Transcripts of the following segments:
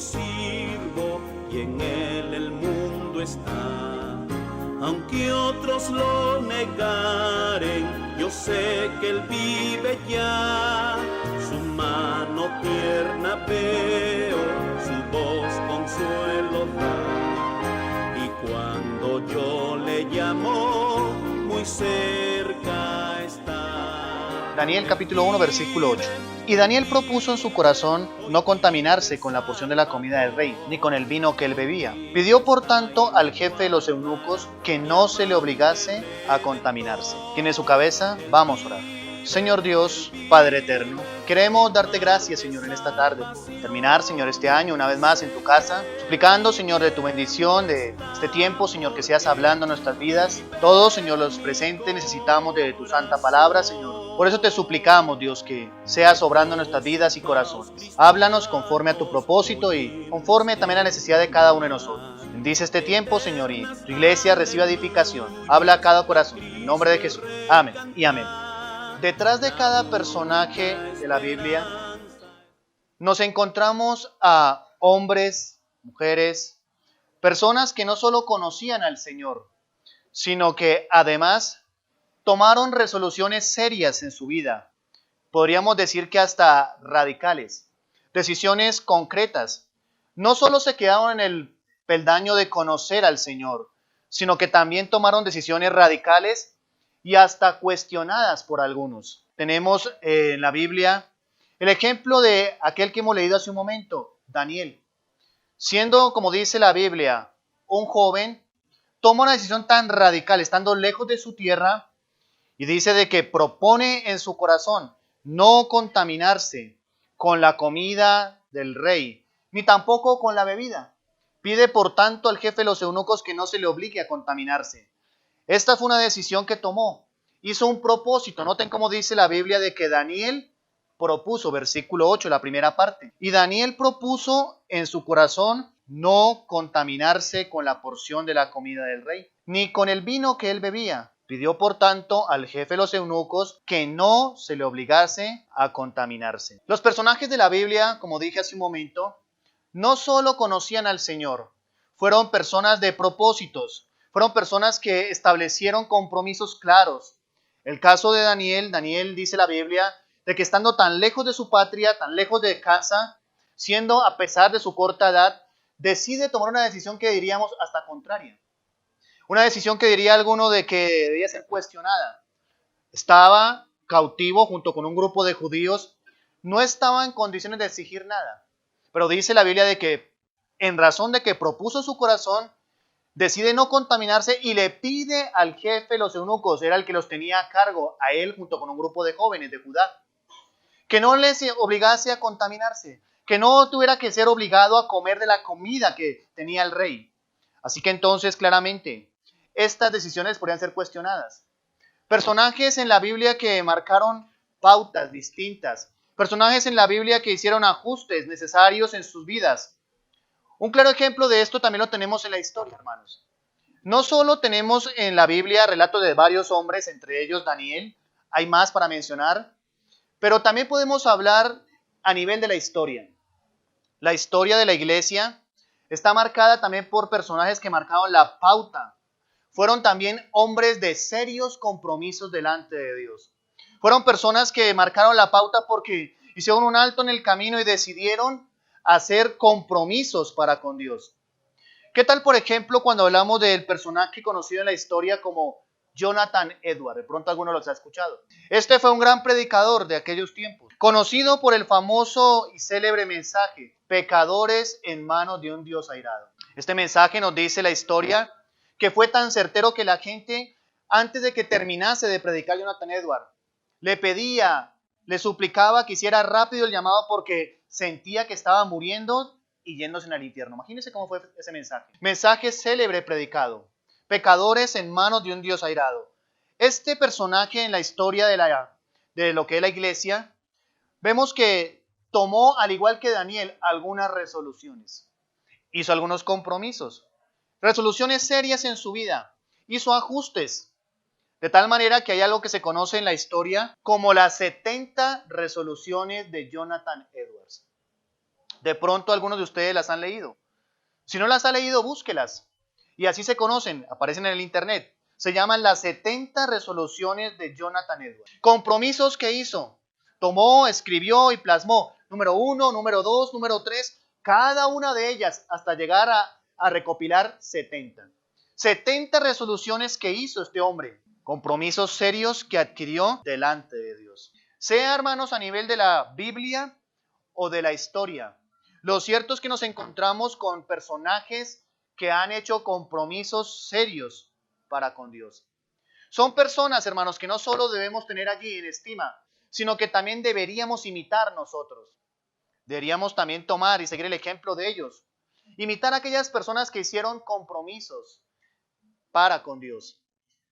sirvo y en Él el mundo está. Aunque otros lo negaren, yo sé que Él vive ya. Su mano tierna veo, su voz consuelo da. Y cuando yo le llamo, muy cerca está. Daniel capítulo 1 versículo 8. Y Daniel propuso en su corazón no contaminarse con la porción de la comida del rey, ni con el vino que él bebía. Pidió por tanto al jefe de los eunucos que no se le obligase a contaminarse. Tiene su cabeza, vamos a orar. Señor Dios, Padre eterno, queremos darte gracias, Señor, en esta tarde por terminar, Señor, este año una vez más en tu casa, suplicando, Señor, de tu bendición, de este tiempo, Señor, que seas hablando en nuestras vidas. Todos, Señor, los presentes necesitamos de tu santa palabra, Señor. Por eso te suplicamos, Dios, que seas obrando en nuestras vidas y corazones. Háblanos conforme a tu propósito y conforme también a la necesidad de cada uno de nosotros. Bendice este tiempo, Señor, y tu iglesia reciba edificación. Habla a cada corazón, en el nombre de Jesús. Amén y amén. Detrás de cada personaje de la Biblia nos encontramos a hombres, mujeres, personas que no solo conocían al Señor, sino que además tomaron resoluciones serias en su vida. Podríamos decir que hasta radicales, decisiones concretas. No solo se quedaron en el peldaño de conocer al Señor, sino que también tomaron decisiones radicales y hasta cuestionadas por algunos. Tenemos en la Biblia el ejemplo de aquel que hemos leído hace un momento, Daniel. Siendo, como dice la Biblia, un joven, toma una decisión tan radical, estando lejos de su tierra, y dice de que propone en su corazón no contaminarse con la comida del rey, ni tampoco con la bebida. Pide, por tanto, al jefe de los eunucos que no se le obligue a contaminarse. Esta fue una decisión que tomó. Hizo un propósito. Noten cómo dice la Biblia de que Daniel propuso, versículo 8, la primera parte. Y Daniel propuso en su corazón no contaminarse con la porción de la comida del rey, ni con el vino que él bebía. Pidió, por tanto, al jefe de los eunucos que no se le obligase a contaminarse. Los personajes de la Biblia, como dije hace un momento, no solo conocían al Señor, fueron personas de propósitos. Fueron personas que establecieron compromisos claros. El caso de Daniel dice la Biblia, de que estando tan lejos de su patria, tan lejos de casa, siendo a pesar de su corta edad, decide tomar una decisión que diríamos hasta contraria. Una decisión que diría alguno de que debía ser cuestionada. Estaba cautivo junto con un grupo de judíos, no estaba en condiciones de exigir nada. Pero dice la Biblia de que en razón de que propuso su corazón, decide no contaminarse y le pide al jefe de los eunucos, era el que los tenía a cargo, a él junto con un grupo de jóvenes de Judá, que no les obligase a contaminarse, que no tuviera que ser obligado a comer de la comida que tenía el rey. Así que entonces claramente estas decisiones podrían ser cuestionadas. Personajes en la Biblia que marcaron pautas distintas, personajes en la Biblia que hicieron ajustes necesarios en sus vidas. Un claro ejemplo de esto también lo tenemos en la historia, hermanos. No solo tenemos en la Biblia relatos de varios hombres, entre ellos Daniel, hay más para mencionar, pero también podemos hablar a nivel de la historia. La historia de la iglesia está marcada también por personajes que marcaron la pauta. Fueron también hombres de serios compromisos delante de Dios. Fueron personas que marcaron la pauta porque hicieron un alto en el camino y decidieron hacer compromisos para con Dios. ¿Qué tal, por ejemplo, cuando hablamos del personaje conocido en la historia como Jonathan Edwards? De pronto alguno los ha escuchado. Este fue un gran predicador de aquellos tiempos, conocido por el famoso y célebre mensaje, pecadores en manos de un Dios airado. Este mensaje nos dice la historia que fue tan certero que la gente, antes de que terminase de predicar Jonathan Edwards, le pedía, le suplicaba que hiciera rápido el llamado porque sentía que estaba muriendo y yéndose al infierno. Imagínense cómo fue ese mensaje. Mensaje célebre predicado. Pecadores en manos de un Dios airado. Este personaje en la historia de lo que es la iglesia, vemos que tomó, al igual que Daniel, algunas resoluciones. Hizo algunos compromisos. Resoluciones serias en su vida. Hizo ajustes. De tal manera que hay algo que se conoce en la historia como las 70 resoluciones de Jonathan Edwards. De pronto algunos de ustedes las han leído. Si no las ha leído, búsquelas. Y así se conocen, aparecen en el internet. Se llaman las 70 resoluciones de Jonathan Edwards. Compromisos que hizo. Tomó, escribió y plasmó. Número 1, número 2, número 3. Cada una de ellas hasta llegar a recopilar 70. 70 resoluciones que hizo este hombre. Compromisos serios que adquirió delante de Dios. Sea, hermanos, a nivel de la Biblia o de la historia. Lo cierto es que nos encontramos con personajes que han hecho compromisos serios para con Dios. Son personas, hermanos, que no solo debemos tener allí en estima, sino que también deberíamos imitar nosotros. Deberíamos también tomar y seguir el ejemplo de ellos. Imitar a aquellas personas que hicieron compromisos para con Dios.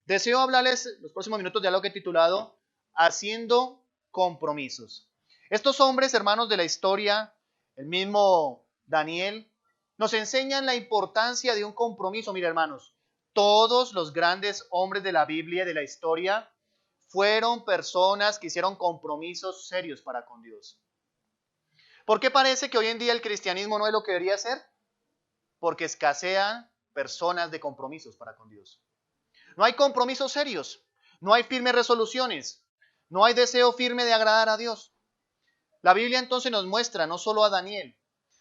Deseo hablarles los próximos minutos de algo que he titulado Haciendo compromisos. Estos hombres, hermanos de la historia, el mismo Daniel, nos enseñan la importancia de un compromiso. Mira, hermanos, todos los grandes hombres de la Biblia, de la historia, fueron personas que hicieron compromisos serios para con Dios. ¿Por qué parece que hoy en día el cristianismo no es lo que debería ser? Porque escasean personas de compromisos para con Dios. No hay compromisos serios, no hay firmes resoluciones, no hay deseo firme de agradar a Dios. La Biblia entonces nos muestra no solo a Daniel,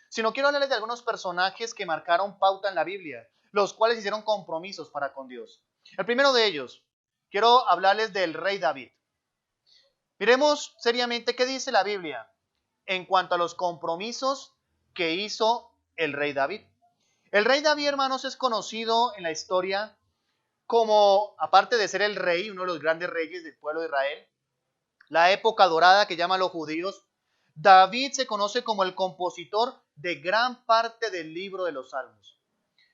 sino quiero hablarles de algunos personajes que marcaron pauta en la Biblia, los cuales hicieron compromisos para con Dios. El primero de ellos, quiero hablarles del rey David. Miremos seriamente qué dice la Biblia en cuanto a los compromisos que hizo el rey David. El rey David, hermanos, es conocido en la historia como, aparte de ser el rey, uno de los grandes reyes del pueblo de Israel, la época dorada que llaman los judíos, David se conoce como el compositor de gran parte del libro de los Salmos.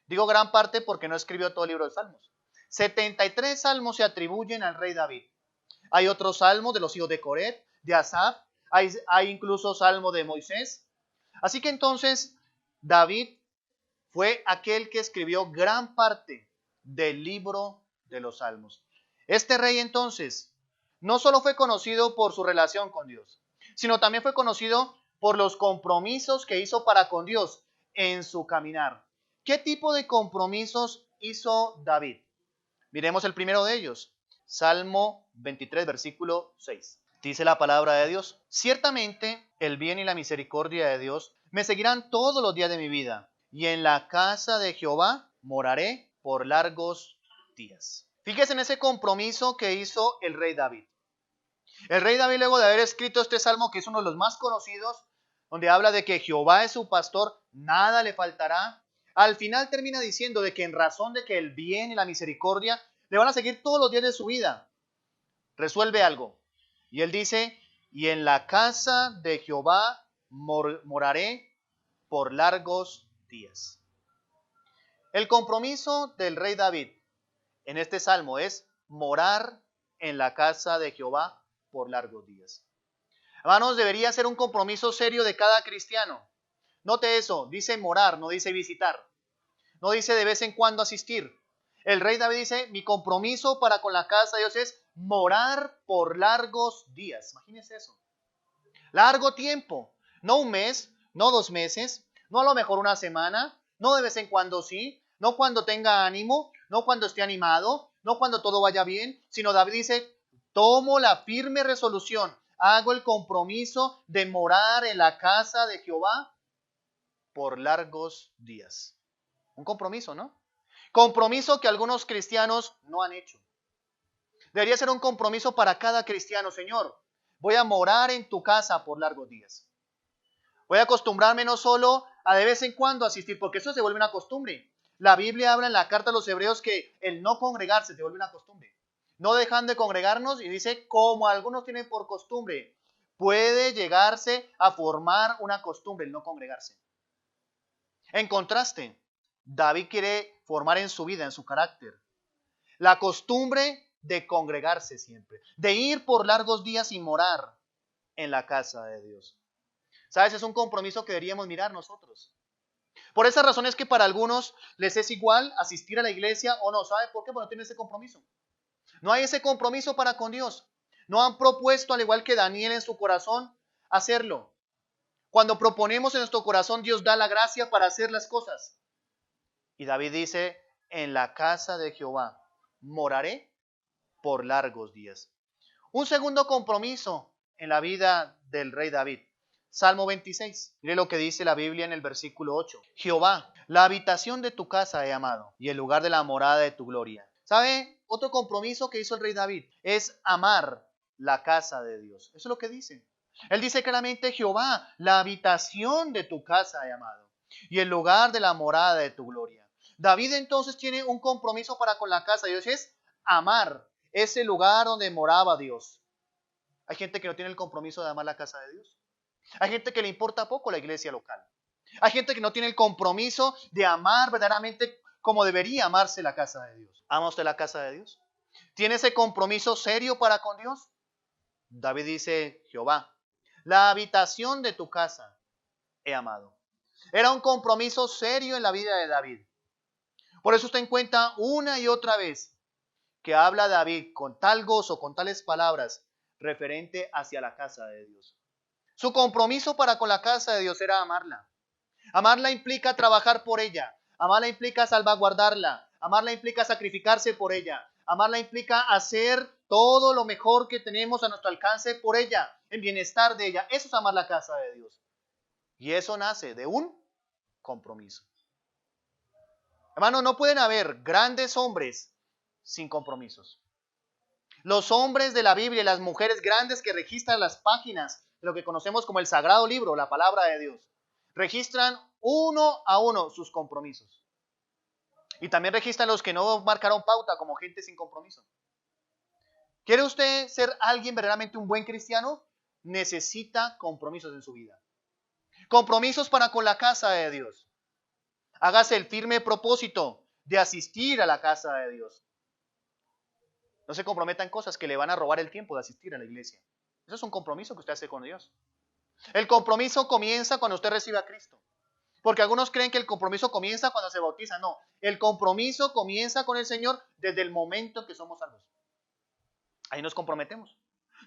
Digo gran parte porque no escribió todo el libro de Salmos. 73 salmos se atribuyen al rey David. Hay otros salmos de los hijos de Coret, de Asaf, hay incluso salmo de Moisés. Así que entonces David fue aquel que escribió gran parte del libro de los Salmos. Este rey entonces no solo fue conocido por su relación con Dios, sino también fue conocido por los compromisos que hizo para con Dios en su caminar. ¿Qué tipo de compromisos hizo David? Miremos el primero de ellos. Salmo 23, versículo 6. Dice la palabra de Dios: ciertamente el bien y la misericordia de Dios me seguirán todos los días de mi vida, y en la casa de Jehová moraré por largos días. Fíjese en ese compromiso que hizo el rey David. El rey David, luego de haber escrito este salmo, que es uno de los más conocidos, donde habla de que Jehová es su pastor, nada le faltará, al final termina diciendo de que en razón de que el bien y la misericordia le van a seguir todos los días de su vida, resuelve algo. Y él dice: y en la casa de Jehová moraré por largos días. El compromiso del rey David en este salmo es morar en la casa de Jehová por largos días. Hermanos, debería ser un compromiso serio de cada cristiano. Note eso, dice morar, no dice visitar. No dice de vez en cuando asistir. El rey David dice: mi compromiso para con la casa de Dios es morar por largos días. Imagínense eso. Largo tiempo. No un mes, no 2 meses, no a lo mejor una semana, no de vez en cuando sí, no cuando tenga ánimo, no cuando esté animado, no cuando todo vaya bien, sino David dice: tomo la firme resolución, hago el compromiso de morar en la casa de Jehová por largos días. Un compromiso, ¿no? Compromiso que algunos cristianos no han hecho. Debería ser un compromiso para cada cristiano. Señor, voy a morar en tu casa por largos días. Voy a acostumbrarme no solo a de vez en cuando asistir, porque eso se vuelve una costumbre. La Biblia habla en la carta a los Hebreos que el no congregarse se vuelve una costumbre. No dejan de congregarnos, y dice, como algunos tienen por costumbre, puede llegarse a formar una costumbre el no congregarse. En contraste, David quiere formar en su vida, en su carácter, la costumbre de congregarse siempre, de ir por largos días y morar en la casa de Dios. ¿Sabes? Es un compromiso que deberíamos mirar nosotros. Por esa razón es que para algunos les es igual asistir a la iglesia o no. ¿Sabe por qué? Porque no tienen ese compromiso. No hay ese compromiso para con Dios. No han propuesto, al igual que Daniel en su corazón, hacerlo. Cuando proponemos en nuestro corazón, Dios da la gracia para hacer las cosas. Y David dice, en la casa de Jehová moraré por largos días. Un segundo compromiso en la vida del rey David. Salmo 26. Mire lo que dice la Biblia en el versículo 8. Jehová, la habitación de tu casa he amado y el lugar de la morada de tu gloria. ¿Sabe? Otro compromiso que hizo el rey David es amar la casa de Dios. Eso es lo que dice. Él dice claramente, Jehová, la habitación de tu casa he amado y el lugar de la morada de tu gloria. David entonces tiene un compromiso para con la casa de Dios, es amar ese lugar donde moraba Dios. Hay gente que no tiene el compromiso de amar la casa de Dios. Hay gente que le importa poco la iglesia local. Hay gente que no tiene el compromiso de amar verdaderamente como debería amarse la casa de Dios. ¿Ama usted la casa de Dios? ¿Tiene ese compromiso serio para con Dios? David dice, Jehová, la habitación de tu casa he amado. Era un compromiso serio en la vida de David. Por eso usted encuentra una y otra vez que habla David con tal gozo, con tales palabras, referente hacia la casa de Dios. Su compromiso para con la casa de Dios era amarla. Amarla implica trabajar por ella. Amarla implica salvaguardarla. Amarla implica sacrificarse por ella. Amarla implica hacer todo lo mejor que tenemos a nuestro alcance por ella, en bienestar de ella. Eso es amar la casa de Dios. Y eso nace de un compromiso. Hermano, no pueden haber grandes hombres sin compromisos. Los hombres de la Biblia y las mujeres grandes que registran las páginas de lo que conocemos como el Sagrado Libro, la Palabra de Dios, registran uno a uno sus compromisos. Y también registran los que no marcaron pauta como gente sin compromiso. ¿Quiere usted ser alguien verdaderamente un buen cristiano? Necesita compromisos en su vida. Compromisos para con la casa de Dios. Hágase el firme propósito de asistir a la casa de Dios. No se comprometa en cosas que le van a robar el tiempo de asistir a la iglesia. Eso es un compromiso que usted hace con Dios. El compromiso comienza cuando usted recibe a Cristo. Porque algunos creen que el compromiso comienza cuando se bautiza. No, el compromiso comienza con el Señor desde el momento que somos salvos. Ahí nos comprometemos.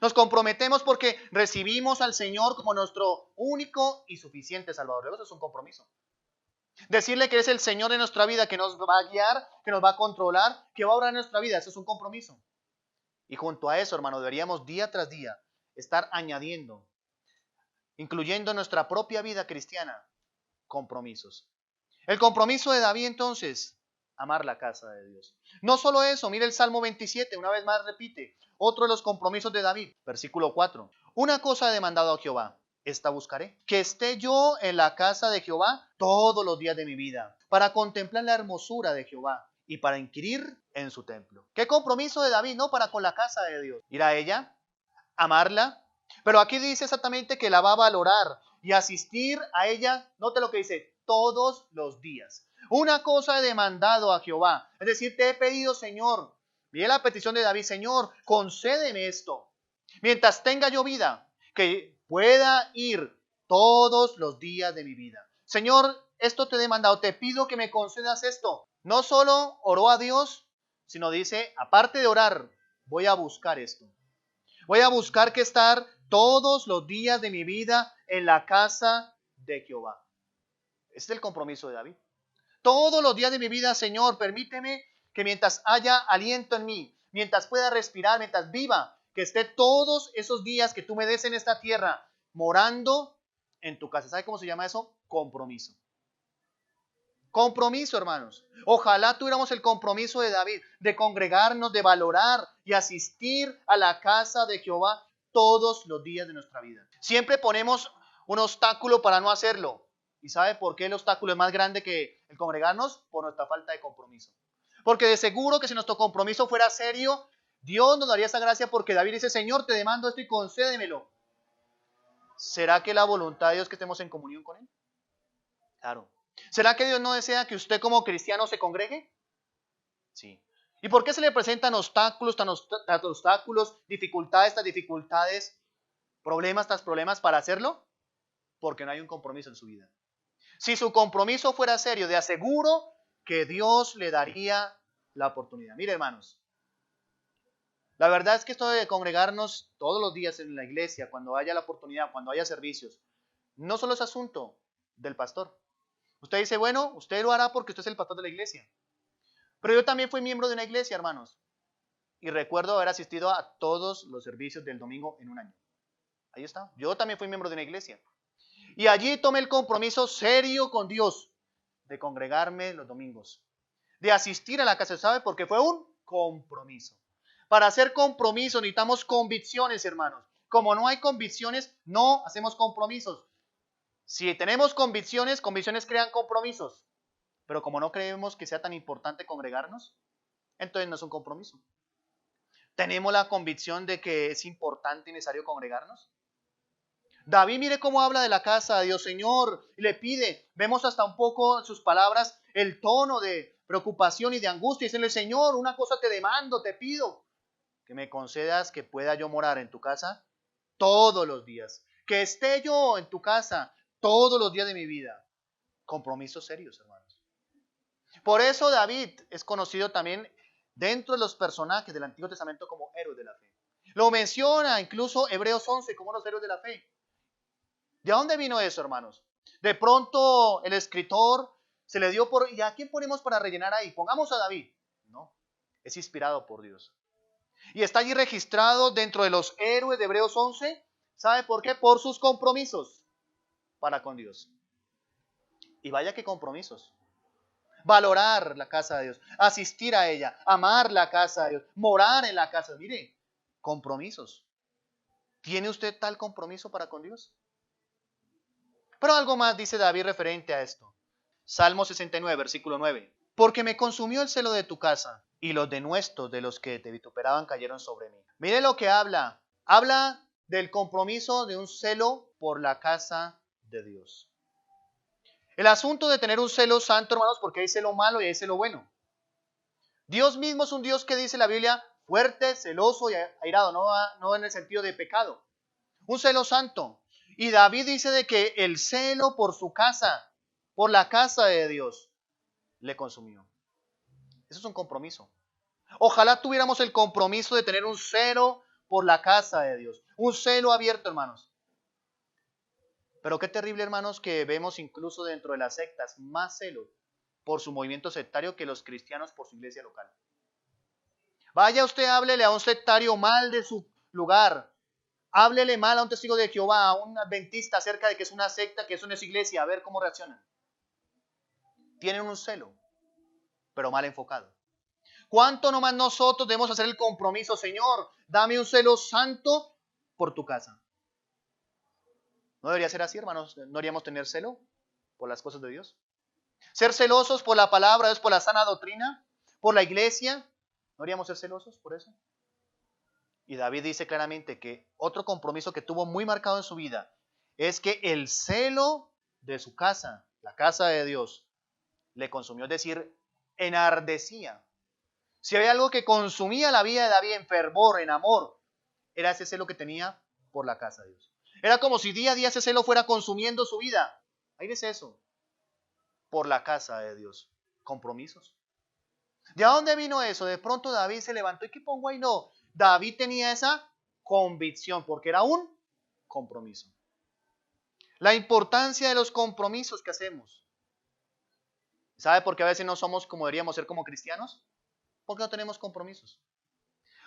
Nos comprometemos porque recibimos al Señor como nuestro único y suficiente Salvador. Eso es un compromiso. Decirle que es el Señor de nuestra vida, que nos va a guiar, que nos va a controlar, que va a obrar en nuestra vida. Eso es un compromiso. Y junto a eso, hermano, deberíamos día tras día estar añadiendo, incluyendo en nuestra propia vida cristiana, compromisos. El compromiso de David, entonces, amar la casa de Dios. No solo eso, mire el Salmo 27, una vez más repite, otro de los compromisos de David, versículo 4. Una cosa he demandado a Jehová, esta buscaré, que esté yo en la casa de Jehová todos los días de mi vida, para contemplar la hermosura de Jehová y para inquirir en su templo. ¿Qué compromiso de David, no? Para con la casa de Dios. Ir a ella, amarla, pero aquí dice exactamente que la va a valorar y asistir a ella, note lo que dice, todos los días. Una cosa he demandado a Jehová, es decir, te he pedido, Señor, mire la petición de David, Señor, concédeme esto, mientras tenga yo vida, que pueda ir todos los días de mi vida. Señor, esto te he demandado, te pido que me concedas esto. No solo oró a Dios, sino dice, aparte de orar, voy a buscar esto. Voy a buscar que estar todos los días de mi vida en la casa de Jehová. Este es el compromiso de David. Todos los días de mi vida, Señor, permíteme que mientras haya aliento en mí, mientras pueda respirar, mientras viva, que esté todos esos días que tú me des en esta tierra, morando en tu casa. ¿Sabe cómo se llama eso? Compromiso. Compromiso, hermanos. Ojalá tuviéramos el compromiso de David, de congregarnos, de valorar y asistir a la casa de Jehová todos los días de nuestra vida. Siempre ponemos un obstáculo para no hacerlo. ¿Y sabe por qué el obstáculo es más grande que el congregarnos? Por nuestra falta de compromiso. Porque de seguro que si nuestro compromiso fuera serio, Dios nos daría esa gracia porque David dice, Señor, te demando esto y concédemelo. ¿Será que la voluntad de Dios es que estemos en comunión con Él? Claro. ¿Será que Dios no desea que usted como cristiano se congregue? Sí. ¿Y por qué se le presentan obstáculos, dificultades tras dificultades, problemas tras problemas para hacerlo? Porque no hay un compromiso en su vida. Si su compromiso fuera serio, de aseguro que Dios le daría la oportunidad. Mire, hermanos, la verdad es que esto de congregarnos todos los días en la iglesia, cuando haya la oportunidad, cuando haya servicios, No solo es asunto del pastor. Usted dice, bueno, usted lo hará porque usted es el pastor de la iglesia. Pero yo también fui miembro de una iglesia, hermanos. Y recuerdo haber asistido a todos los servicios del domingo en un año. Ahí está. Yo también fui miembro de una iglesia. Y allí tomé el compromiso serio con Dios de congregarme los domingos, de asistir a la casa. ¿Sabe? Porque fue un compromiso. Para hacer compromiso necesitamos convicciones, hermanos. Como no hay convicciones, no hacemos compromisos. Si tenemos convicciones, convicciones crean compromisos. Pero como no creemos que sea tan importante congregarnos, entonces no es un compromiso. ¿Tenemos la convicción de que es importante y necesario congregarnos? David, mire cómo habla de la casa de Dios, Señor, y le pide, vemos hasta un poco en sus palabras el tono de preocupación y de angustia. Dice, Señor, una cosa te demando, te pido, que me concedas que pueda yo morar en tu casa todos los días, que esté yo en tu casa todos los días de mi vida. Compromisos serios, hermanos. Por eso David es conocido también dentro de los personajes del Antiguo Testamento como héroes de la fe. Lo menciona incluso Hebreos 11 como los héroes de la fe. ¿De dónde vino eso, hermanos? De pronto el escritor se le dio por... ¿Y a quién ponemos para rellenar ahí? Pongamos a David. No, es inspirado por Dios. Y está allí registrado dentro de los héroes de Hebreos 11. ¿Sabe por qué? Por sus compromisos para con Dios. Y vaya que compromisos. Valorar la casa de Dios, asistir a ella, amar la casa de Dios, morar en la casa. Mire, compromisos. ¿Tiene usted tal compromiso para con Dios? Pero algo más dice David referente a esto. Salmo 69, versículo 9. Porque me consumió el celo de tu casa, y los denuestos de los que te vituperaban cayeron sobre mí. Mire lo que habla. Habla del compromiso de un celo por la casa de Dios. El asunto de tener un celo santo, hermanos, porque hay celo malo y hay celo bueno. Dios mismo es un Dios que dice la Biblia fuerte, celoso y airado, no en el sentido de pecado. Un celo santo. Y David dice de que el celo por su casa, por la casa de Dios, le consumió. Eso es un compromiso. Ojalá tuviéramos el compromiso de tener un celo por la casa de Dios. Un celo abierto, hermanos. Pero qué terrible, hermanos, que vemos incluso dentro de las sectas más celo por su movimiento sectario que los cristianos por su iglesia local. Vaya usted, háblele a un sectario mal de su lugar. Háblele mal a un testigo de Jehová, a un adventista acerca de que es una secta, que eso no es iglesia, a ver cómo reaccionan. Tienen un celo, pero mal enfocado. ¿Cuánto nomás nosotros debemos hacer el compromiso? Señor, dame un celo santo por tu casa. ¿No debería ser así, hermanos? ¿No deberíamos tener celo por las cosas de Dios? Ser celosos por la palabra, por la sana doctrina, por la iglesia. ¿No deberíamos ser celosos por eso? Y David dice claramente que otro compromiso que tuvo muy marcado en su vida es que el celo de su casa, la casa de Dios, le consumió, es decir, enardecía. Si había algo que consumía la vida de David en fervor, en amor, era ese celo que tenía por la casa de Dios. Era como si día a día ese celo fuera consumiendo su vida. Ahí es eso, por la casa de Dios. Compromisos. ¿De dónde vino eso? De pronto David se levantó y ¿qué pongo ahí? No, David tenía esa convicción porque era un compromiso. La importancia de los compromisos que hacemos. ¿Sabe por qué a veces no somos como deberíamos ser como cristianos? Porque no tenemos compromisos.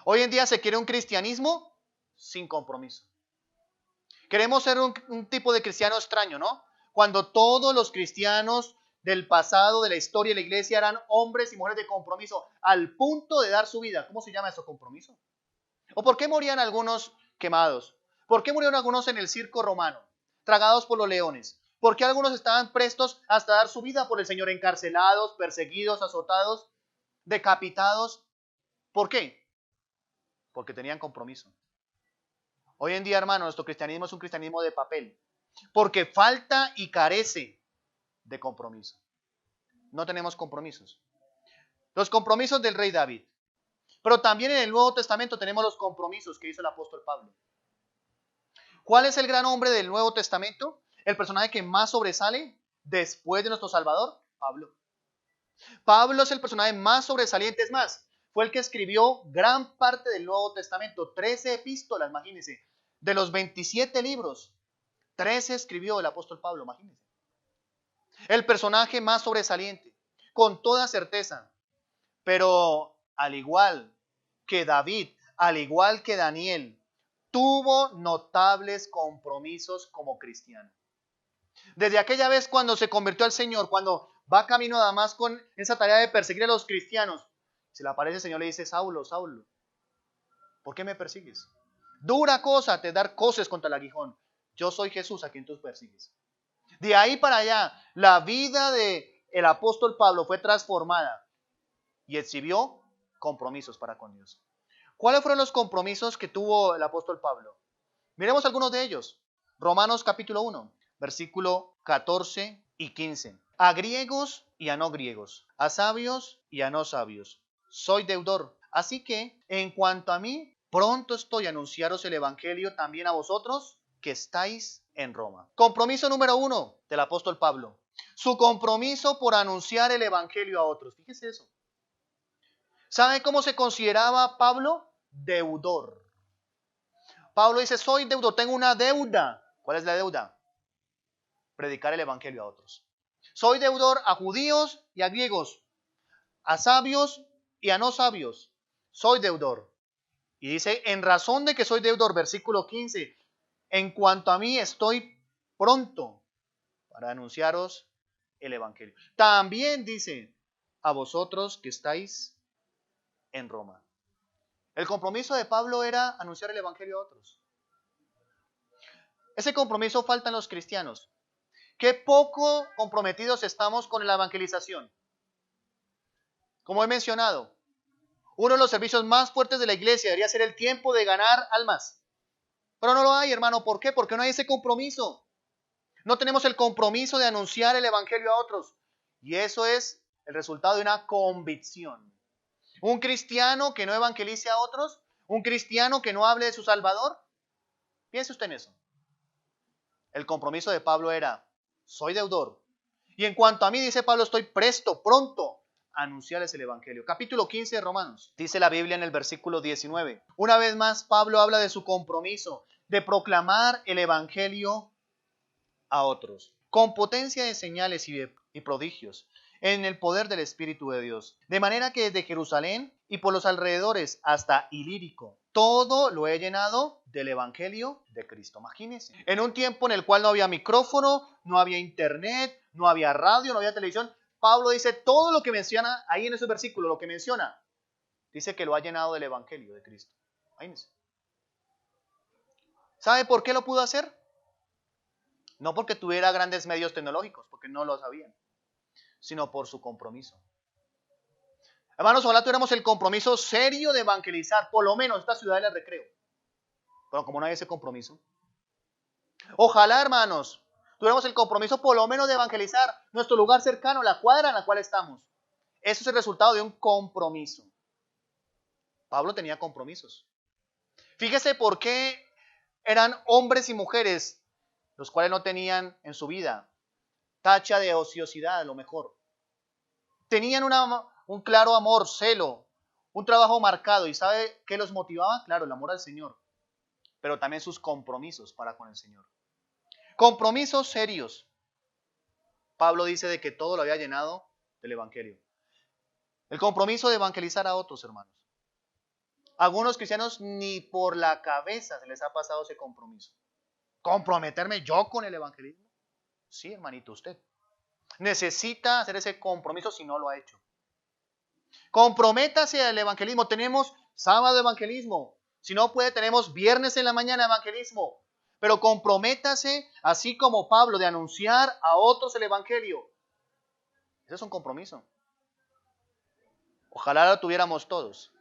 Hoy en día se quiere un cristianismo sin compromiso. Queremos ser un tipo de cristiano extraño, ¿no? Cuando todos los cristianos del pasado, de la historia de la iglesia eran hombres y mujeres de compromiso al punto de dar su vida. ¿Cómo se llama eso, compromiso? ¿O por qué morían algunos quemados? ¿Por qué murieron algunos en el circo romano, tragados por los leones? ¿Por qué algunos estaban prestos hasta dar su vida por el Señor, encarcelados, perseguidos, azotados, decapitados? ¿Por qué? Porque tenían compromiso. Hoy en día, hermano, nuestro cristianismo es un cristianismo de papel, porque falta y carece de compromiso. No tenemos compromisos. Los compromisos del rey David. Pero también en el Nuevo Testamento tenemos los compromisos que hizo el apóstol Pablo. ¿Cuál es el gran hombre del Nuevo Testamento? El personaje que más sobresale después de nuestro Salvador, Pablo. Pablo es el personaje más sobresaliente, es más, fue el que escribió gran parte del Nuevo Testamento, 13 epístolas, imagínense, de los 27 libros, 13 escribió el apóstol Pablo, imagínense. El personaje más sobresaliente, con toda certeza. Pero al igual que David, al igual que Daniel, tuvo notables compromisos como cristiano. Desde aquella vez cuando se convirtió al Señor, cuando va camino a Damasco con esa tarea de perseguir a los cristianos, se le aparece el Señor y le dice: Saulo, Saulo, ¿por qué me persigues? Dura cosa te dar coces contra el aguijón. Yo soy Jesús a quien tú persigues. De ahí para allá, la vida del apóstol Pablo fue transformada y exhibió compromisos para con Dios. ¿Cuáles fueron los compromisos que tuvo el apóstol Pablo? Miremos algunos de ellos. Romanos capítulo 1, versículo 14 y 15. A griegos y a no griegos, a sabios y a no sabios, soy deudor. Así que, en cuanto a mí, pronto estoy a anunciaros el evangelio también a vosotros que estáis en Roma. Compromiso número 1 del apóstol Pablo. Su compromiso por anunciar el evangelio a otros. Fíjese eso. ¿Sabe cómo se consideraba Pablo? Deudor. Pablo dice: soy deudor, tengo una deuda. ¿Cuál es la deuda? Predicar el evangelio a otros. Soy deudor a judíos y a griegos, a sabios y a no sabios. Soy deudor. Y dice: en razón de que soy deudor, versículo 15, en cuanto a mí estoy pronto para anunciaros el evangelio. También dice: a vosotros que estáis en Roma. El compromiso de Pablo era anunciar el evangelio a otros. Ese compromiso falta en los cristianos. Qué poco comprometidos estamos con la evangelización. Como he mencionado, uno de los servicios más fuertes de la iglesia debería ser el tiempo de ganar almas. Pero no lo hay, hermano. ¿Por qué? Porque no hay ese compromiso. No tenemos el compromiso de anunciar el evangelio a otros. Y eso es el resultado de una convicción. Un cristiano que no evangelice a otros, un cristiano que no hable de su Salvador. Piense usted en eso. El compromiso de Pablo era: soy deudor. Y en cuanto a mí, dice Pablo, estoy presto, pronto a anunciarles el evangelio. Capítulo 15 de Romanos. Dice la Biblia en el versículo 19. Una vez más, Pablo habla de su compromiso de proclamar el evangelio a otros, con potencia de señales y prodigios, en el poder del Espíritu de Dios. De manera que desde Jerusalén y por los alrededores hasta Ilírico, todo lo he llenado del evangelio de Cristo. Imagínense. En un tiempo en el cual no había micrófono, no había internet, no había radio, no había televisión, Pablo dice todo lo que menciona ahí en ese versículo, lo que menciona, dice que lo ha llenado del evangelio de Cristo. Imagínense. ¿Sabe por qué lo pudo hacer? No porque tuviera grandes medios tecnológicos, porque no lo sabían, sino por su compromiso. Hermanos, ojalá tuviéramos el compromiso serio de evangelizar, por lo menos esta ciudad del Recreo. Pero como no hay ese compromiso. Ojalá, hermanos, tuviéramos el compromiso por lo menos de evangelizar nuestro lugar cercano, la cuadra en la cual estamos. Eso es el resultado de un compromiso. Pablo tenía compromisos. Fíjese por qué eran hombres y mujeres los cuales no tenían en su vida tacha de ociosidad, a lo mejor. Tenían un claro amor, celo, un trabajo marcado. ¿Y sabe qué los motivaba? Claro, el amor al Señor, pero también sus compromisos para con el Señor. Compromisos serios. Pablo dice de que todo lo había llenado del evangelio. El compromiso de evangelizar a otros, hermanos. A algunos cristianos ni por la cabeza se les ha pasado ese compromiso. ¿Comprometerme yo con el evangelismo? Sí, hermanito, usted necesita hacer ese compromiso si no lo ha hecho. Comprométase al evangelismo. Tenemos sábado evangelismo. Si no puede, tenemos viernes en la mañana evangelismo. Pero comprométase, así como Pablo, de anunciar a otros el evangelio. Ese es un compromiso. Ojalá lo tuviéramos todos.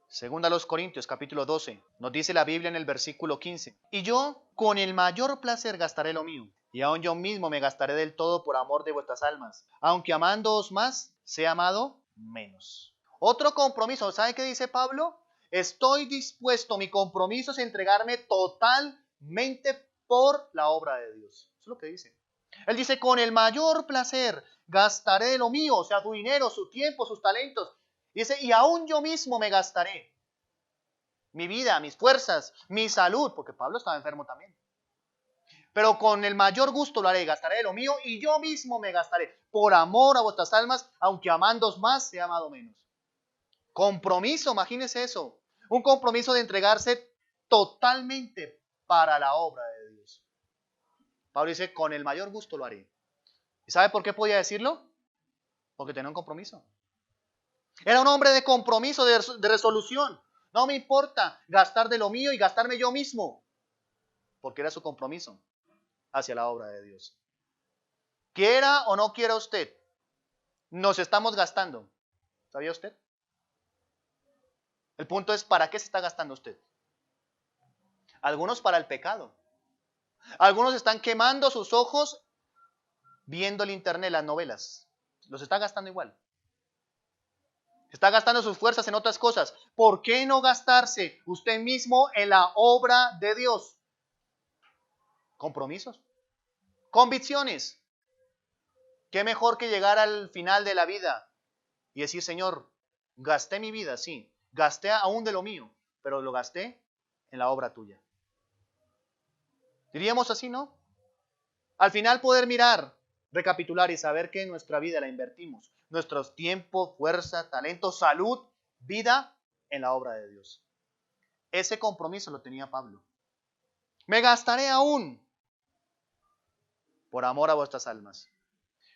Segunda a los Corintios, capítulo 12, nos dice la Biblia en el versículo 15. Y yo con el mayor placer gastaré lo mío, y aun yo mismo me gastaré del todo por amor de vuestras almas, aunque amándoos más, sea amado menos. Otro compromiso, ¿sabe qué dice Pablo? Estoy dispuesto, mi compromiso es entregarme totalmente por la obra de Dios. Eso es lo que dice. Él dice, con el mayor placer gastaré de lo mío, o sea, su dinero, su tiempo, sus talentos. Dice, y aún yo mismo me gastaré mi vida, mis fuerzas, mi salud, porque Pablo estaba enfermo también, pero con el mayor gusto lo haré, gastaré de lo mío y yo mismo me gastaré, por amor a vuestras almas, aunque amándoos más, sea amado menos. Compromiso, imagínense eso, un compromiso de entregarse totalmente para la obra de Dios. Pablo dice, con el mayor gusto lo haré. ¿Y sabe por qué podía decirlo? Porque tenía un compromiso. Era un hombre de compromiso, de resolución. No me importa gastar de lo mío y gastarme yo mismo, porque era su compromiso hacia la obra de Dios. Quiera o no quiera usted, nos estamos gastando. ¿Sabía usted? El punto es, ¿para qué se está gastando usted? Algunos para el pecado. Algunos están quemando sus ojos viendo el internet, las novelas. Los está gastando igual. Está gastando sus fuerzas en otras cosas. ¿Por qué no gastarse usted mismo en la obra de Dios? Compromisos, convicciones. ¿Qué mejor que llegar al final de la vida y decir, Señor, gasté mi vida, sí, gasté aún de lo mío, pero lo gasté en la obra tuya? Diríamos así, ¿no? Al final poder mirar, recapitular y saber que en nuestra vida la invertimos. Nuestros tiempos, fuerza, talento, salud, vida en la obra de Dios. Ese compromiso lo tenía Pablo. Me gastaré aún por amor a vuestras almas.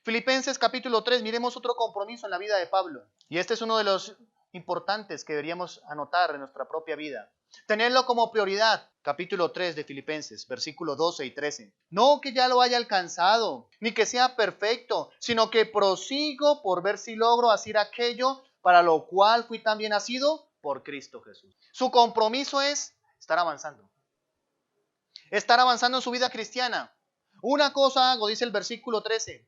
Filipenses capítulo 3, miremos otro compromiso en la vida de Pablo. Y este es uno de los importantes que deberíamos anotar en nuestra propia vida. Tenerlo como prioridad. Capítulo 3 de Filipenses, versículos 12 y 13. No que ya lo haya alcanzado, ni que sea perfecto, sino que prosigo por ver si logro hacer aquello para lo cual fui también nacido por Cristo Jesús. Su compromiso es estar avanzando. Estar avanzando en su vida cristiana. Una cosa hago, dice el versículo 13.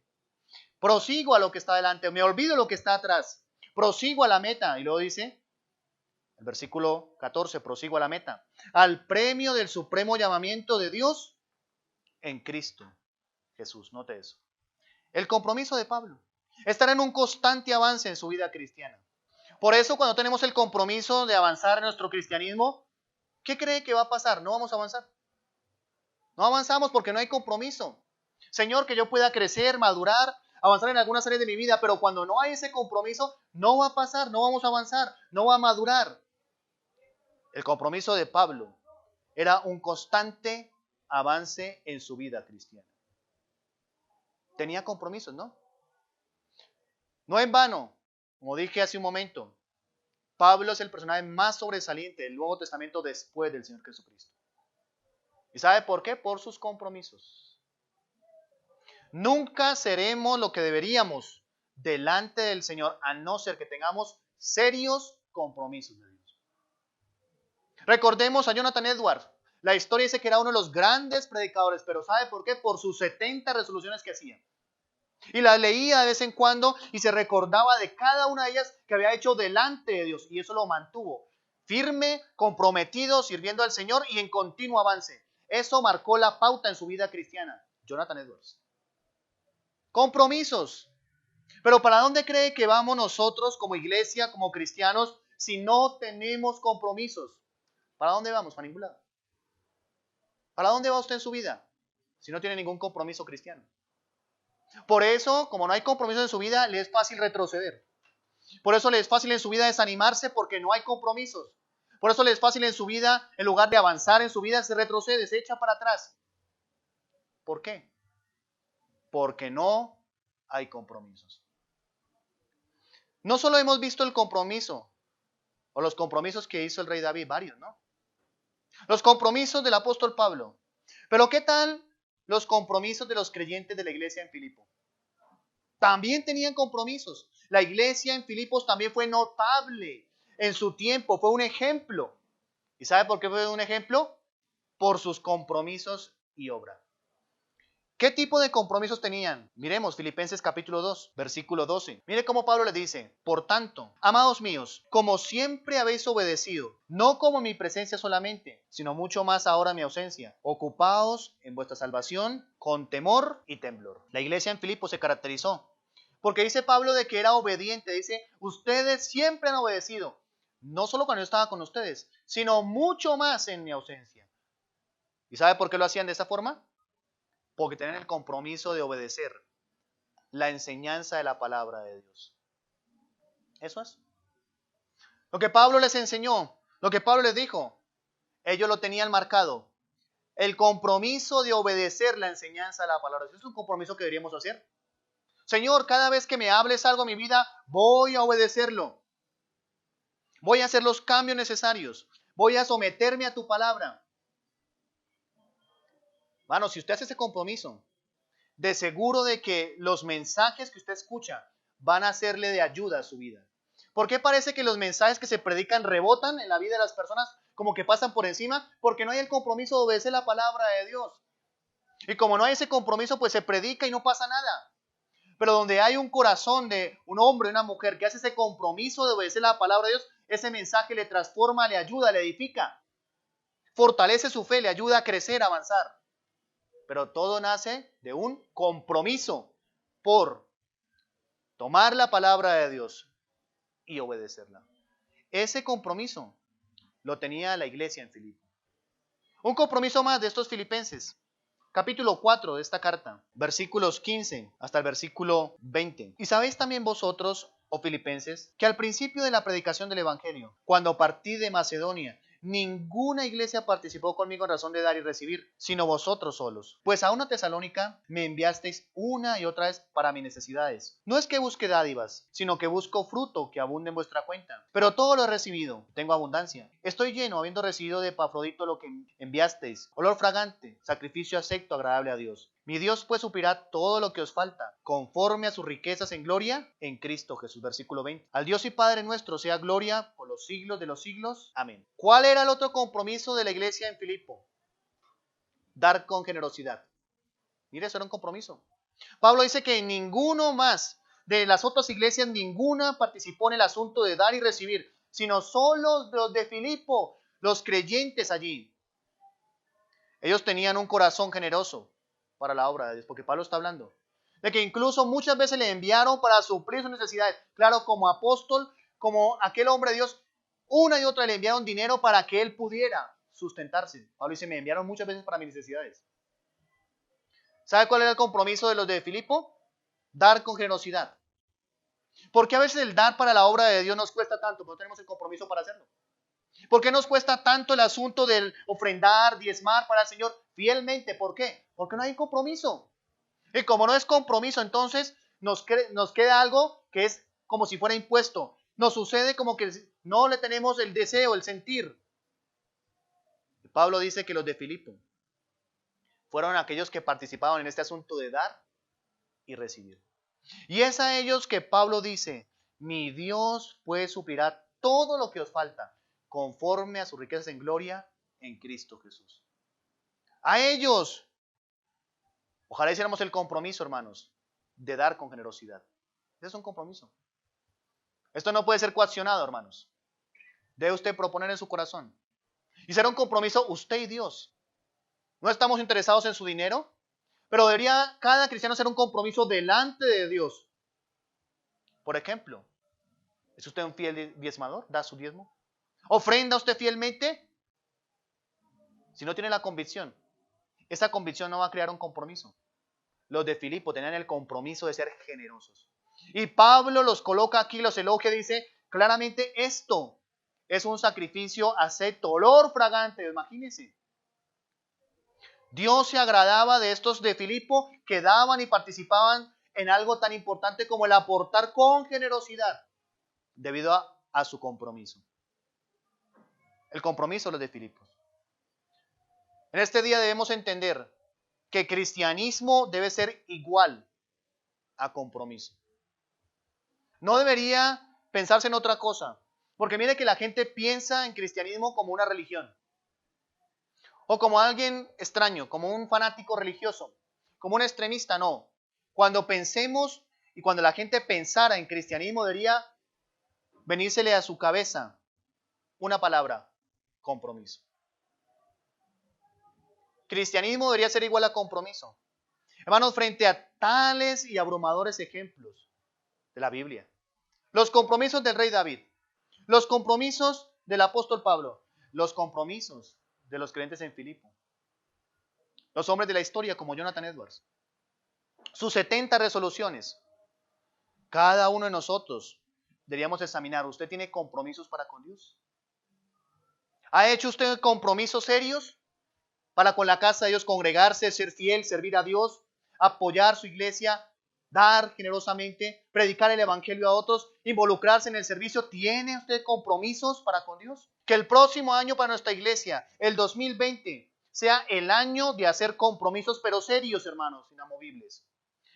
Prosigo a lo que está delante, me olvido lo que está atrás. Prosigo a la meta. Y luego dice, el versículo 14, prosigo a la meta. Al premio del supremo llamamiento de Dios en Cristo Jesús. Note eso. El compromiso de Pablo. Estar en un constante avance en su vida cristiana. Por eso cuando tenemos el compromiso de avanzar en nuestro cristianismo, ¿qué cree que va a pasar? No vamos a avanzar. No avanzamos porque no hay compromiso. Señor, que yo pueda crecer, madurar, avanzar en algunas áreas de mi vida, pero cuando no hay ese compromiso, no va a pasar, no vamos a avanzar, no va a madurar. El compromiso de Pablo era un constante avance en su vida cristiana. Tenía compromisos, ¿no? No en vano, como dije hace un momento, Pablo es el personaje más sobresaliente del Nuevo Testamento después del Señor Jesucristo. ¿Y sabe por qué? Por sus compromisos. Nunca seremos lo que deberíamos delante del Señor, a no ser que tengamos serios compromisos de Dios. Recordemos a Jonathan Edwards. La historia dice que era uno de los grandes predicadores, pero ¿sabe por qué? Por sus 70 resoluciones que hacía. Y las leía de vez en cuando y se recordaba de cada una de ellas que había hecho delante de Dios. Y eso lo mantuvo firme, comprometido, sirviendo al Señor y en continuo avance. Eso marcó la pauta en su vida cristiana. Jonathan Edwards. Compromisos. Pero ¿para dónde cree que vamos nosotros como iglesia, como cristianos, si no tenemos compromisos? ¿Para dónde vamos? Para ningún lado. ¿Para dónde va usted en su vida si no tiene ningún compromiso cristiano? Por eso, como no hay compromiso en su vida, le es fácil retroceder. Por eso le es fácil en su vida desanimarse porque no hay compromisos. Por eso le es fácil en su vida, en lugar de avanzar en su vida, se retrocede, se echa para atrás. ¿Por qué? Porque no hay compromisos. No solo hemos visto el compromiso o los compromisos que hizo el rey David, varios, ¿no? Los compromisos del apóstol Pablo. Pero ¿qué tal los compromisos de los creyentes de la iglesia en Filipo? También tenían compromisos. La iglesia en Filipos también fue notable en su tiempo, fue un ejemplo. ¿Y sabe por qué fue un ejemplo? Por sus compromisos y obra. ¿Qué tipo de compromisos tenían? Miremos Filipenses capítulo 2, versículo 12. Mire cómo Pablo les dice, por tanto, amados míos, como siempre habéis obedecido, no como en mi presencia solamente, sino mucho más ahora en mi ausencia, ocupaos en vuestra salvación con temor y temblor. La iglesia en Filipos se caracterizó, porque dice Pablo de que era obediente, dice, ustedes siempre han obedecido, no solo cuando yo estaba con ustedes, sino mucho más en mi ausencia. ¿Y sabe por qué lo hacían de esa forma? porque tienen el compromiso de obedecer la enseñanza de la palabra de Dios. Eso es. Lo que Pablo les enseñó, lo que Pablo les dijo, ellos lo tenían marcado. El compromiso de obedecer la enseñanza de la palabra de Dios es un compromiso que deberíamos hacer. Señor, cada vez que me hables algo en mi vida, voy a obedecerlo. Voy a hacer los cambios necesarios. Voy a someterme a tu palabra. Bueno, si usted hace ese compromiso, de seguro de que los mensajes que usted escucha van a serle de ayuda a su vida. ¿Por qué parece que los mensajes que se predican rebotan en la vida de las personas como que pasan por encima? Porque no hay el compromiso de obedecer la palabra de Dios. Y como no hay ese compromiso, pues se predica y no pasa nada. Pero donde hay un corazón de un hombre o una mujer que hace ese compromiso de obedecer la palabra de Dios, ese mensaje le transforma, le ayuda, le edifica. Fortalece su fe, le ayuda a crecer, a avanzar. Pero todo nace de un compromiso por tomar la palabra de Dios y obedecerla. Ese compromiso lo tenía la iglesia en Filipo. Un compromiso más de estos filipenses. Capítulo 4 de esta carta, versículos 15 hasta el versículo 20. Y sabéis también vosotros, oh filipenses, que al principio de la predicación del evangelio, cuando partí de Macedonia, ninguna iglesia participó conmigo en razón de dar y recibir, sino vosotros solos. Pues a una Tesalónica me enviasteis una y otra vez para mis necesidades. No es que busque dádivas, sino que busco fruto que abunde en vuestra cuenta. Pero todo lo he recibido, tengo abundancia. Estoy lleno, habiendo recibido de Epafrodito lo que enviasteis, olor fragante, sacrificio acepto, agradable a Dios. Mi Dios pues suplirá todo lo que os falta, conforme a sus riquezas en gloria, en Cristo Jesús. Versículo 20. Al Dios y Padre nuestro sea gloria por los siglos de los siglos. Amén. ¿Cuál era el otro compromiso de la iglesia en Filipo? Dar con generosidad. Mire, eso era un compromiso. Pablo dice que ninguno más de las otras iglesias, ninguna participó en el asunto de dar y recibir, sino solo los de Filipo, los creyentes allí. Ellos tenían un corazón generoso para la obra de Dios, porque Pablo está hablando de que incluso muchas veces le enviaron para suplir sus necesidades. Claro, como apóstol, como aquel hombre de Dios, una y otra le enviaron dinero para que él pudiera sustentarse. Pablo dice, me enviaron muchas veces para mis necesidades. ¿Sabe cuál era el compromiso de los de Filipo? Dar con generosidad. ¿Por qué a veces el dar para la obra de Dios nos cuesta tanto? Porque no tenemos el compromiso para hacerlo. ¿Por qué nos cuesta tanto el asunto del ofrendar, diezmar para el Señor fielmente? ¿Por qué? Porque no hay compromiso. Y como no es compromiso, entonces nos queda algo que es como si fuera impuesto. Nos sucede como que no le tenemos el deseo, el sentir. Pablo dice que los de Filipo fueron aquellos que participaban en este asunto de dar y recibir. Y es a ellos que Pablo dice, mi Dios pues suplirá todo lo que os falta, conforme a sus riquezas en gloria en Cristo Jesús. A ellos, ojalá hiciéramos el compromiso, hermanos, de dar con generosidad. Ese es un compromiso. Esto no puede ser coaccionado, hermanos. Debe usted proponer en su corazón. Y será un compromiso usted y Dios. No estamos interesados en su dinero, pero debería cada cristiano hacer un compromiso delante de Dios. Por ejemplo, ¿es usted un fiel diezmador? ¿Da su diezmo? ¿Ofrenda usted fielmente? Si no tiene la convicción, esa convicción no va a crear un compromiso. Los de Filipo tenían el compromiso de ser generosos. Y Pablo los coloca aquí, los elogia, dice claramente esto es un sacrificio acepto, olor fragante, imagínense. Dios se agradaba de estos de Filipo que daban y participaban en algo tan importante como el aportar con generosidad debido a su compromiso. El compromiso de los de Filipo. En este día debemos entender que cristianismo debe ser igual a compromiso. No debería pensarse en otra cosa, porque mire que la gente piensa en cristianismo como una religión, o como alguien extraño, como un fanático religioso, como un extremista. No. Cuando pensemos y cuando la gente pensara en cristianismo, debería venírsele a su cabeza una palabra: compromiso. Cristianismo debería ser igual a compromiso. Hermanos, frente a tales y abrumadores ejemplos de la Biblia, los compromisos del rey David, los compromisos del apóstol Pablo, los compromisos de los creyentes en Filipo, Los hombres de la historia como Jonathan Edwards. Sus 70 resoluciones. Cada uno de nosotros deberíamos examinar. ¿Usted tiene compromisos para con Dios? ¿Ha hecho usted compromisos serios para con la casa de Dios? Congregarse, ser fiel, servir a Dios, apoyar su iglesia, dar generosamente, predicar el evangelio a otros, involucrarse en el servicio. ¿Tiene usted compromisos para con Dios? Que el próximo año para nuestra iglesia, el 2020, sea el año de hacer compromisos, pero serios, hermanos, inamovibles.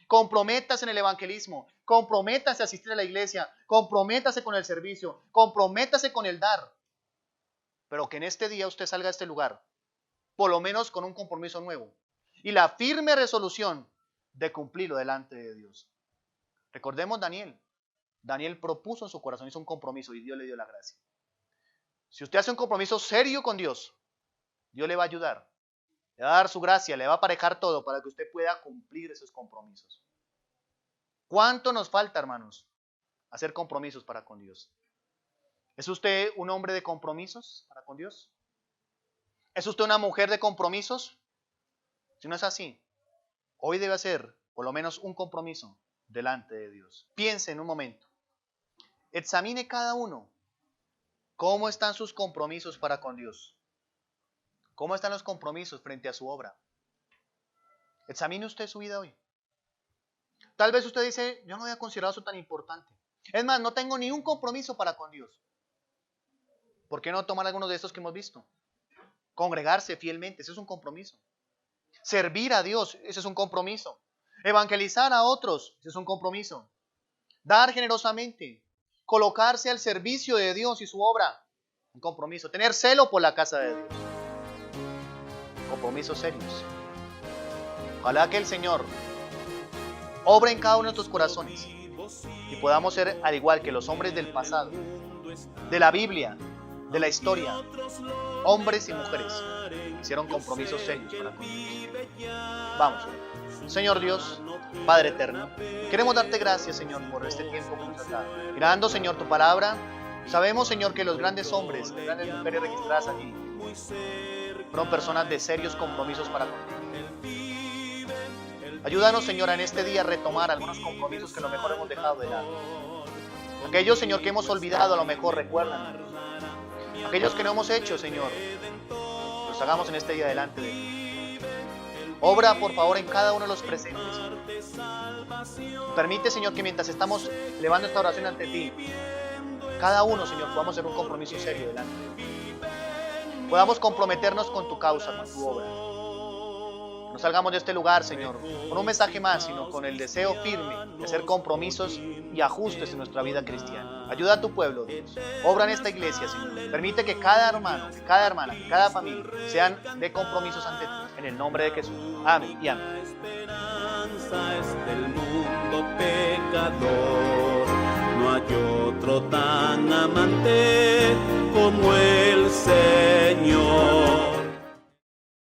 Comprométase en el evangelismo, comprométase a asistir a la iglesia, comprométase con el servicio, comprométase con el dar. Pero que en este día usted salga de este lugar, por lo menos con un compromiso nuevo y la firme resolución de cumplirlo delante de Dios. Recordemos Daniel. Daniel propuso en su corazón, hizo un compromiso y Dios le dio la gracia. Si usted hace un compromiso serio con Dios, Dios le va a ayudar, le va a dar su gracia, le va a aparejar todo para que usted pueda cumplir esos compromisos. ¿Cuánto nos falta, hermanos, hacer compromisos para con Dios? ¿Es usted un hombre de compromisos para con Dios? ¿Es usted una mujer de compromisos? Si no es así, hoy debe hacer por lo menos un compromiso delante de Dios. Piense en un momento. Examine cada uno. ¿Cómo están sus compromisos para con Dios? ¿Cómo están los compromisos frente a su obra? Examine usted su vida hoy. Tal vez usted dice, yo no había considerado eso tan importante. Es más, no tengo ni un compromiso para con Dios. ¿Por qué no tomar algunos de estos que hemos visto? Congregarse fielmente, ese es un compromiso. Servir a Dios, ese es un compromiso. Evangelizar a otros, ese es un compromiso. Dar generosamente, colocarse al servicio de Dios y su obra, un compromiso. Tener celo por la casa de Dios, compromisos serios. Ojalá que el Señor obre en cada uno de nuestros corazones y podamos ser al igual que los hombres del pasado, de la Biblia, de la historia, hombres y mujeres hicieron compromisos serios para con Dios. Vamos, Señor Dios, Padre eterno, queremos darte gracias, Señor, por este tiempo que nos has dado. Mirando, Señor, tu palabra, sabemos, Señor, que los grandes hombres, las grandes mujeres registradas allí fueron personas de serios compromisos para contigo. Ayúdanos, Señor, en este día a retomar algunos compromisos que a lo mejor hemos dejado de lado. Aquellos, Señor, que hemos olvidado, a lo mejor recuerdan. Aquellos que no hemos hecho, Señor, los hagamos en este día delante de ti. Obra, por favor, en cada uno de los presentes. Permite, Señor, que mientras estamos elevando esta oración ante ti, cada uno, Señor, podamos hacer un compromiso serio delante de ti. Podamos comprometernos con tu causa, con tu obra. No salgamos de este lugar, Señor, con un mensaje más, sino con el deseo firme de hacer compromisos y ajustes en nuestra vida cristiana. Ayuda a tu pueblo, Dios. Obra en esta iglesia, Señor. Permite que cada hermano, que cada hermana, que cada familia sean de compromisos ante ti. En el nombre de Jesús. Amén y amén. La esperanza es del mundo pecador. No hay otro tan amante como el Señor.